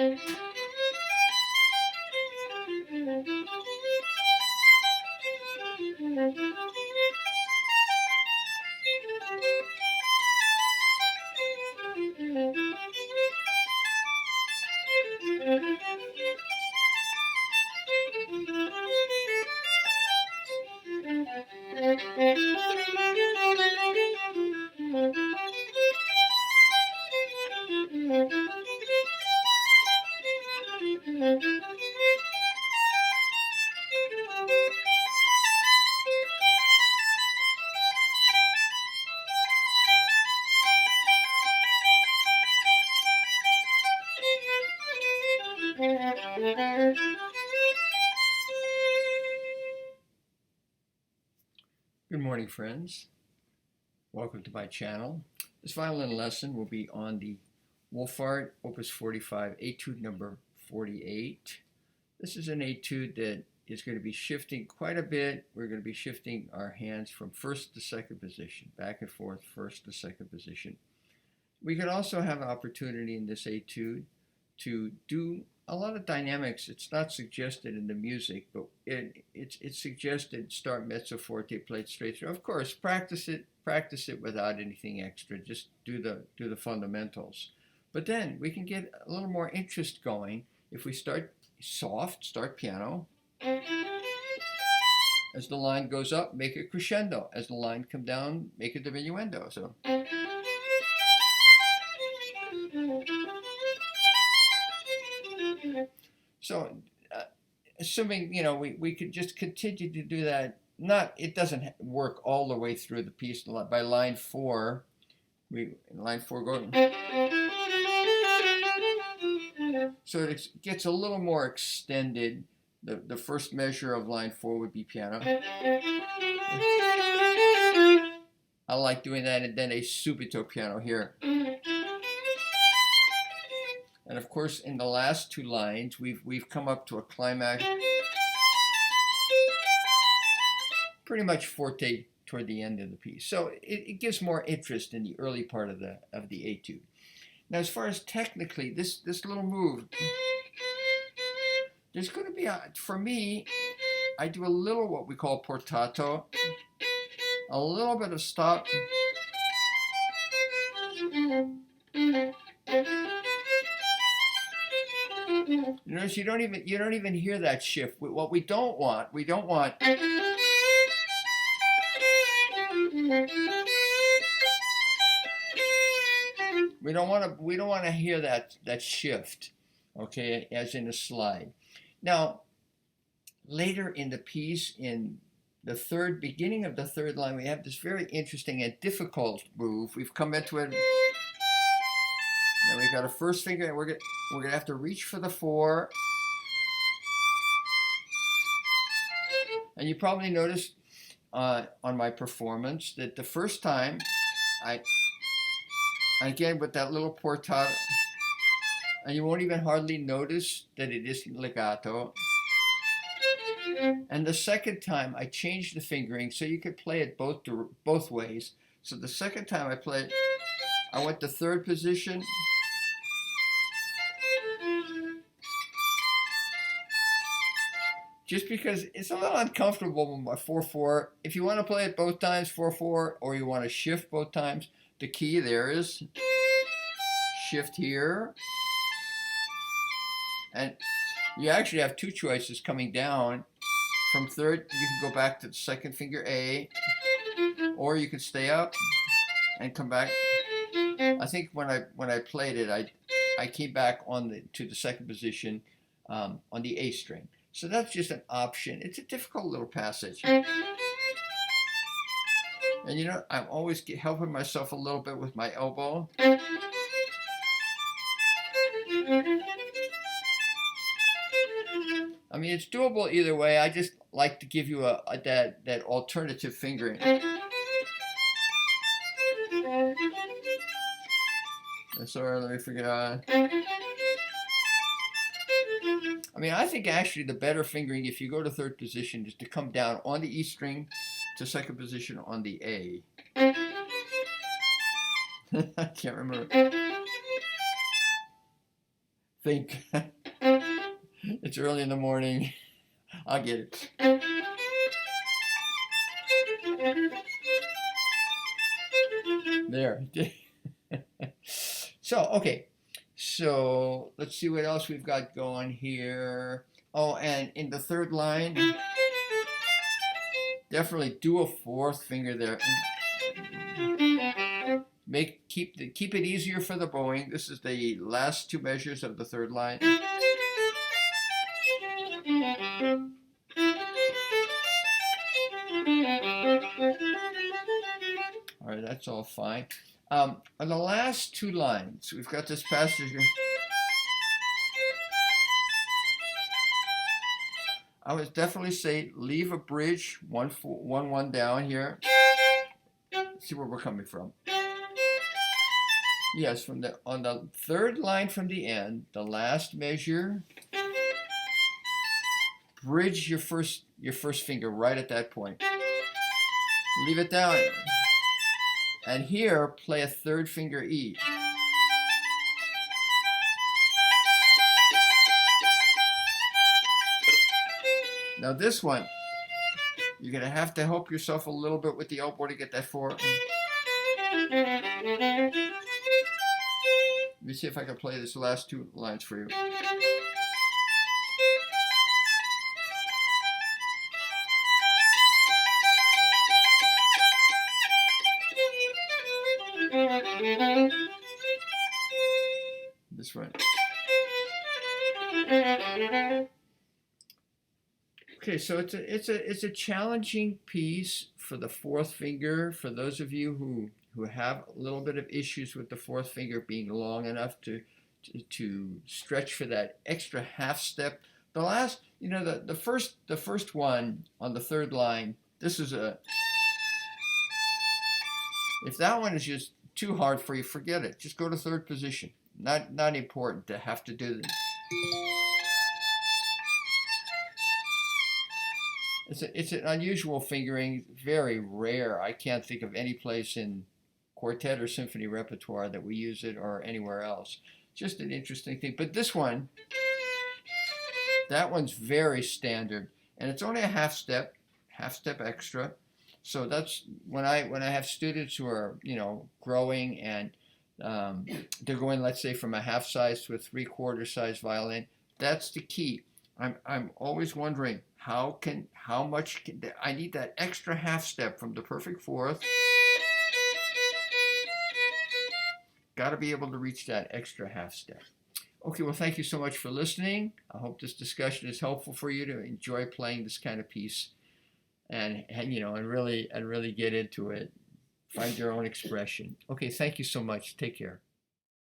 Good morning, friends. Welcome to my channel. This violin lesson will be on the Wohlfahrt Opus 45 Etude number 48. This is an etude that is going to be shifting quite a bit. We're going to be shifting our hands from first to second position, back and forth, first to second position. We could also have an opportunity in this etude to do a lot of dynamics. It's not suggested in the music, but it's suggested start mezzo forte, played straight through. Of course, practice it without anything extra. Just do the fundamentals. But then we can get a little more interest going if we start soft, start piano. As the line goes up, make it crescendo. As the line comes down, make it diminuendo. So, assuming we could just continue to do that. It doesn't work all the way through the piece. By line 4, line 4 go. So it gets a little more extended. The first measure of line 4 would be piano. I like doing that, and then a subito piano here. And of course, in the last two lines, we've come up to a climax, pretty much forte toward the end of the piece. So it gives more interest in the early part of the etude. Now, as far as technically, this little move, there's going to be for me, I do a little what we call portato, a little bit of stop. Notice you don't even hear that shift. What we don't want. We don't want to hear that shift, okay, as in a slide. Now, later in the piece, in the beginning of the third line, we have this very interesting and difficult move. We've come into it. Now we've got a first finger, and we're gonna have to reach for the 4. And you probably noticed on my performance that the first time again with that little portato, and you won't even hardly notice that it isn't legato. And the second time I changed the fingering so you could play it both ways. So the second time I played, I went to third position. Just because it's a little uncomfortable with my 4/4. If you want to play it both times, 4/4, or you want to shift both times, the key there is shift here. And you actually have two choices coming down from third. You can go back to the second finger A, or you can stay up and come back. I think when I played it, I came back to the second position on the A string. So that's just an option. It's a difficult little passage. And I'm always helping myself a little bit with my elbow. I mean, it's doable either way. I just like to give you that alternative fingering. Sorry, let me figure it out. I mean, I think actually the better fingering, if you go to third position, is to come down on the E string to second position on the A. I can't remember. think it's early in the morning. I'll get it. There. So, okay. So, let's see what else we've got going here. Oh, and in the third line, definitely do a fourth finger there. Keep it easier for the bowing. This is the last two measures of the third line. All right, that's all fine. On the last two lines, we've got this passage here. I would definitely say leave a bridge one down here. See where we're coming from. Yes, on the third line from the end, the last measure, bridge your first finger right at that point. Leave it down. And here, play a third finger E. Now this one, you're going to have to help yourself a little bit with the elbow to get that four. Let me see if I can play this last two lines for you. This one. Okay, so it's a challenging piece for the fourth finger. For those of you who have a little bit of issues with the fourth finger being long enough to stretch for that extra half step. The last, the first one on the third line. This is if that one is just too hard for you, forget it. Just go to third position. Not important to have to do this. It's an unusual fingering, very rare. I can't think of any place in quartet or symphony repertoire that we use it or anywhere else. Just an interesting thing. But this one, that one's very standard, and it's only a half step extra. So that's when I have students who are growing and they're going, let's say, from a half size to a 3/4 size violin. That's the key. I'm always wondering how much I need that extra half step from the perfect fourth. Got to be able to reach that extra half step. Okay, well, thank you so much for listening. I hope this discussion is helpful for you to enjoy playing this kind of piece, and really get into it. Find your own expression. Okay, thank you so much. Take care.